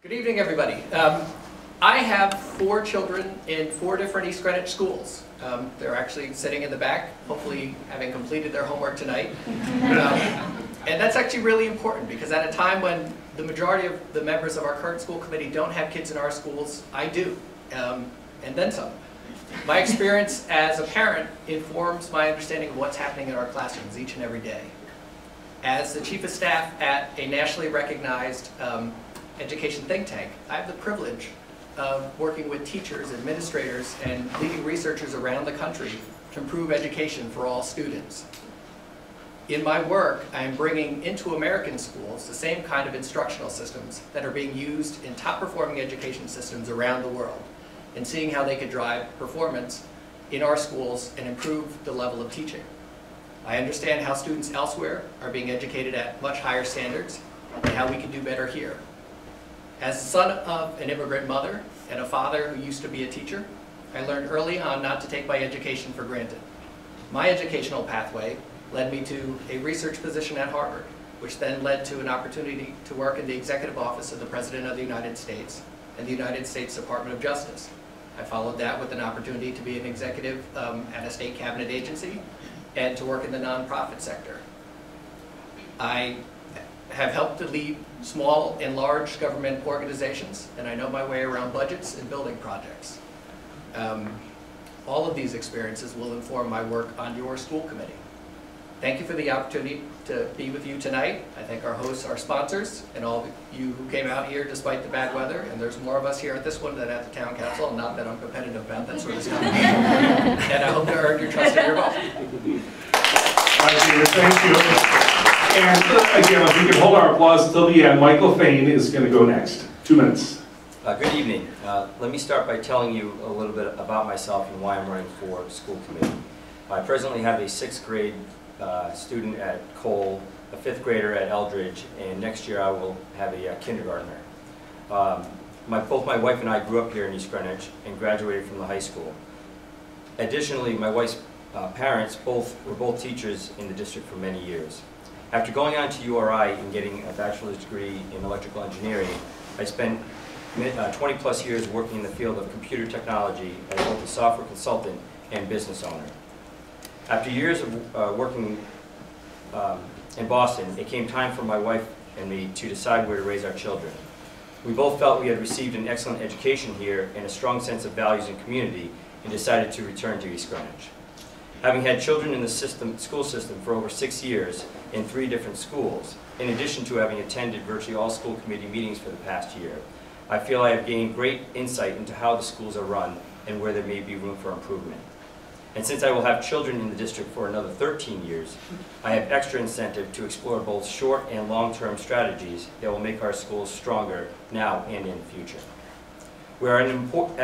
Good evening, everybody. I have 4 children in 4 different East Greenwich schools. They're actually sitting in the back, hopefully having completed their homework tonight. And that's actually really important because at a time when the majority of the members of our current school committee don't have kids in our schools, I do, and then some. My experience as a parent informs my understanding of what's happening in our classrooms each and every day. As the chief of staff at a nationally recognized education think tank, I have the privilege of working with teachers, administrators, and leading researchers around the country to improve education for all students. In my work, I am bringing into American schools the same kind of instructional systems that are being used in top-performing education systems around the world, and seeing how they could drive performance in our schools and improve the level of teaching. I understand how students elsewhere are being educated at much higher standards and how we can do better here. As the son of an immigrant mother and a father who used to be a teacher, I learned early on not to take my education for granted. My educational pathway led me to a research position at Harvard, which then led to an opportunity to work in the executive office of the President of the United States and the United States Department of Justice. I followed that with an opportunity to be an executive at a state cabinet agency and to work in the nonprofit sector. I have helped to lead small and large government organizations, and I know my way around budgets and building projects. All of these experiences will inform my work on your school committee. Thank you for the opportunity to be with you tonight. I thank our hosts, our sponsors, and all of you who came out here despite the bad weather, and there's more of us here at this one than at the town council, not that I'm competitive about that sort of stuff. And I hope to earn your trust and your vote. Thank you. And again, if we can hold our applause until the end, Michael Fain is going to go next. 2 minutes. Good evening. Let me start by telling you a little bit about myself and why I'm running for school committee. I presently have a 6th grade student at Cole, a 5th grader at Eldridge, and next year I will have a kindergartner. Both my wife and I grew up here in East Greenwich and graduated from the high school. Additionally, my wife's parents were both teachers in the district for many years. After going on to URI and getting a bachelor's degree in electrical engineering, I spent 20 plus years working in the field of computer technology as both a software consultant and business owner. After years of working in Boston, it came time for my wife and me to decide where to raise our children. We both felt we had received an excellent education here and a strong sense of values and community, and decided to return to East Greenwich. Having had children in the school system for over 6 years in 3 different schools, in addition to having attended virtually all school committee meetings for the past year, I feel I have gained great insight into how the schools are run and where there may be room for improvement. And since I will have children in the district for another 13 years, I have extra incentive to explore both short and long-term strategies that will make our schools stronger now and in the future. We are at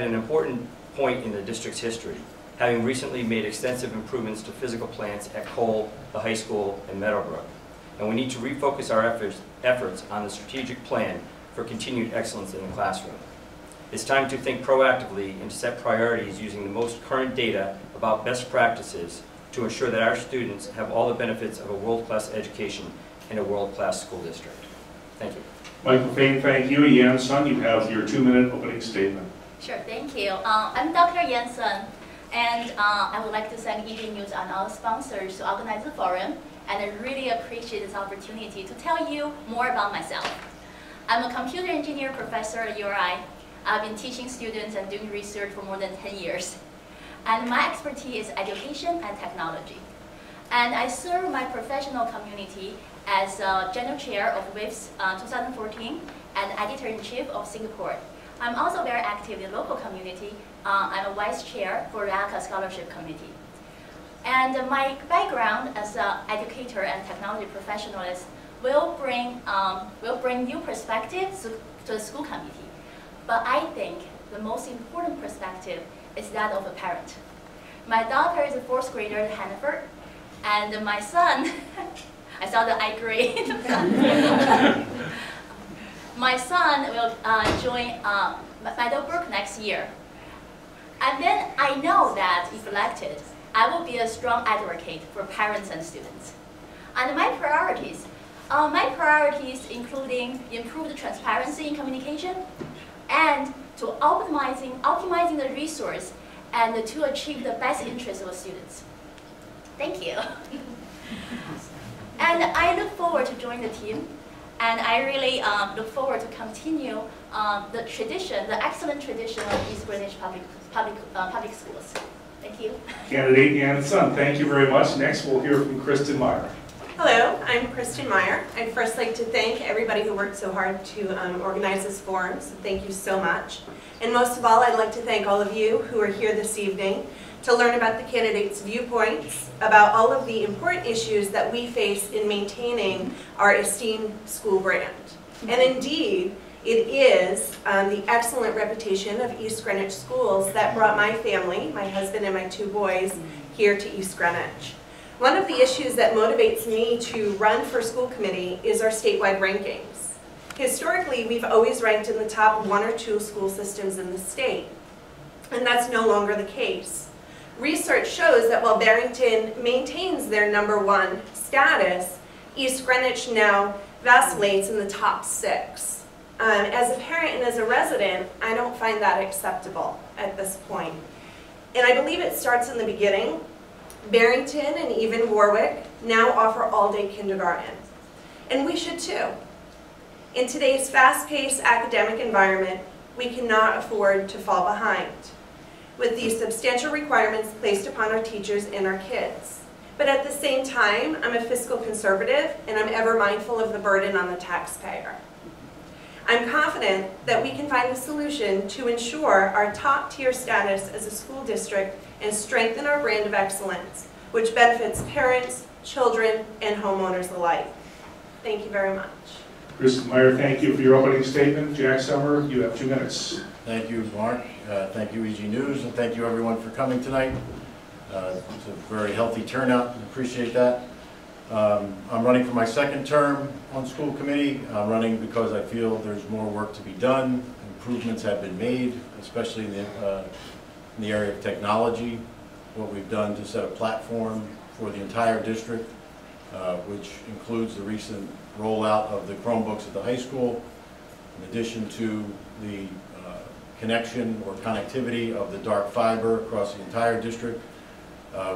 an important point in the district's history, having recently made extensive improvements to physical plants at Cole, the high school, and Meadowbrook. And we need to refocus our efforts on the strategic plan for continued excellence in the classroom. It's time to think proactively and to set priorities using the most current data about best practices to ensure that our students have all the benefits of a world-class education in a world-class school district. Thank you. Michael Fain, thank you. Yanson, you have your 2-minute opening statement. Sure, thank you. I'm Dr. Yanson, and I would like to thank ED News and our sponsors to organize the forum, and I really appreciate this opportunity to tell you more about myself. I'm a computer engineer professor at URI. I've been teaching students and doing research for more than 10 years. And my expertise is education and technology. And I serve my professional community as General Chair of WIFS 2014 and Editor-in-Chief of Singapore. I'm also very active in the local community. I'm a Vice Chair for RACA Scholarship Committee. And my background as an educator and technology professionalist will bring new perspectives to the school committee. But I think the most important perspective is that of a parent. My daughter is a 4th grader at Hannaford, and my son, I saw the I grade. My son will join Meadowbrook next year. And then I know that if elected, I will be a strong advocate for parents and students. And my priorities My priorities including improved transparency in communication and to optimizing the resource and to achieve the best interests of students. Thank you. And I look forward to join the team, and I really look forward to continue the tradition, the excellent tradition of East Greenwich public schools. Thank you. Candidate and son, thank you very much. Next, we'll hear from Kristen Meier. Hello, I'm Kristen Meier. I'd first like to thank everybody who worked so hard to organize this forum, so thank you so much. And most of all, I'd like to thank all of you who are here this evening to learn about the candidates' viewpoints, about all of the important issues that we face in maintaining our esteemed school brand. And indeed, it is the excellent reputation of East Greenwich schools that brought my family, my husband and my 2 boys, here to East Greenwich. One of the issues that motivates me to run for school committee is our statewide rankings. Historically, we've always ranked in the top 1 or 2 school systems in the state, and that's no longer the case. Research shows that while Barrington maintains their #1 status, East Greenwich now vacillates in the top 6. As a parent and as a resident, I don't find that acceptable at this point. And I believe it starts in the beginning. Barrington and even Warwick now offer all-day kindergarten. And we should too. In today's fast-paced academic environment, we cannot afford to fall behind with these substantial requirements placed upon our teachers and our kids. But at the same time, I'm a fiscal conservative and I'm ever mindful of the burden on the taxpayer. I'm confident that we can find a solution to ensure our top-tier status as a school district and strengthen our brand of excellence, which benefits parents, children, and homeowners alike. Thank you very much. Kristen Meier, thank you for your opening statement. Jack Summer, you have 2 minutes. Thank you, Mark. Thank you, EG News, and thank you everyone for coming tonight. It's a very healthy turnout, and appreciate that. I'm running for my 2nd term on school committee. I'm running because I feel there's more work to be done. Improvements have been made, especially in the area of technology. What we've done to set a platform for the entire district, which includes the recent rollout of the Chromebooks at the high school, in addition to the connection or connectivity of the dark fiber across the entire district,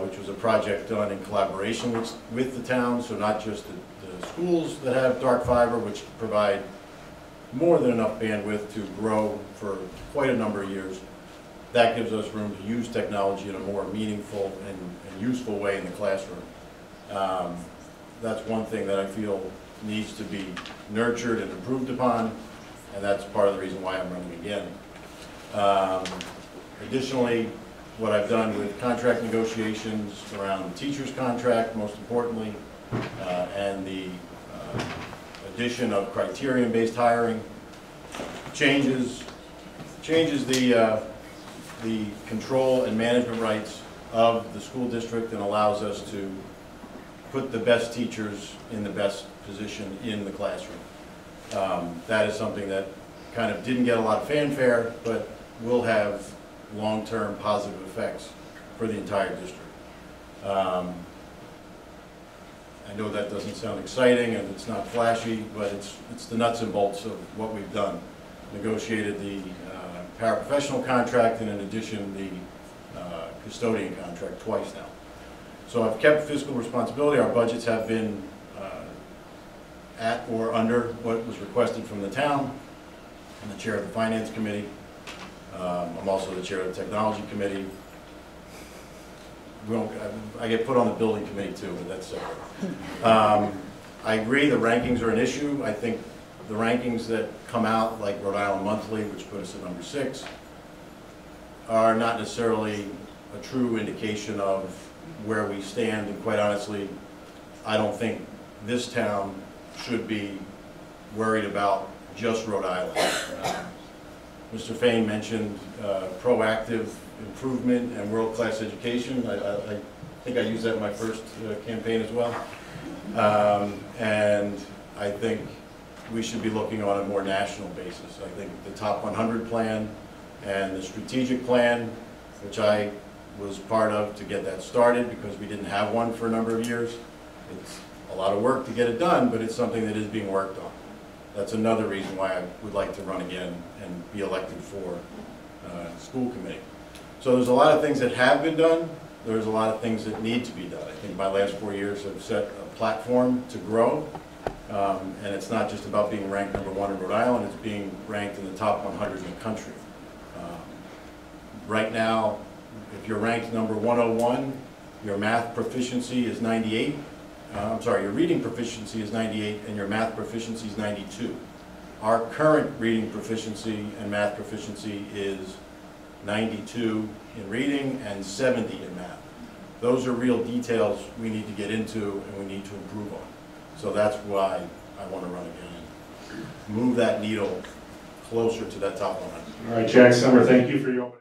which was a project done in collaboration with the town, so not just the schools that have dark fiber, which provide more than enough bandwidth to grow for quite a number of years. That gives us room to use technology in a more meaningful and useful way in the classroom. That's one thing that I feel needs to be nurtured and improved upon, and that's part of the reason why I'm running again. Additionally, what I've done with contract negotiations around the teacher's contract, most importantly, and the addition of criterion-based hiring changes the control and management rights of the school district and allows us to put the best teachers in the best position in the classroom. That is something that kind of didn't get a lot of fanfare, but will have long-term positive effects for the entire district. I know that doesn't sound exciting and it's not flashy, but it's the nuts and bolts of what we've done. Negotiated the paraprofessional contract and in addition the custodian contract twice now. So I've kept fiscal responsibility. Our budgets have been at or under what was requested from the town. I'm the chair of the Finance Committee. I'm also the chair of the Technology Committee. I get put on the Building Committee too, but that's separate. I agree the rankings are an issue. I think the rankings that come out, like Rhode Island Monthly, which put us at number 6, are not necessarily a true indication of where we stand, and quite honestly, I don't think this town should be worried about just Rhode Island. Mr. Fain mentioned proactive improvement and world-class education. I think I used that in my first campaign as well. And I think we should be looking on a more national basis. I think the Top 100 plan and the strategic plan, which I was part of to get that started because we didn't have one for a number of years. a lot of work to get it done, but it's something that is being worked on. That's another reason why I would like to run again and be elected for school committee. So there's a lot of things that have been done. There's a lot of things that need to be done. I think my last 4 years have set a platform to grow. And it's not just about being ranked #1 in Rhode Island, it's being ranked in the top 100 in the country. Right now, if you're ranked number 101, your math proficiency is 98. I'm sorry, your reading proficiency is 98 and your math proficiency is 92. Our current reading proficiency and math proficiency is 92 in reading and 70 in math. Those are real details we need to get into and we need to improve on. So that's why I want to run again and move that needle closer to that top 100. All right, Jack Summer, thank you for your opening.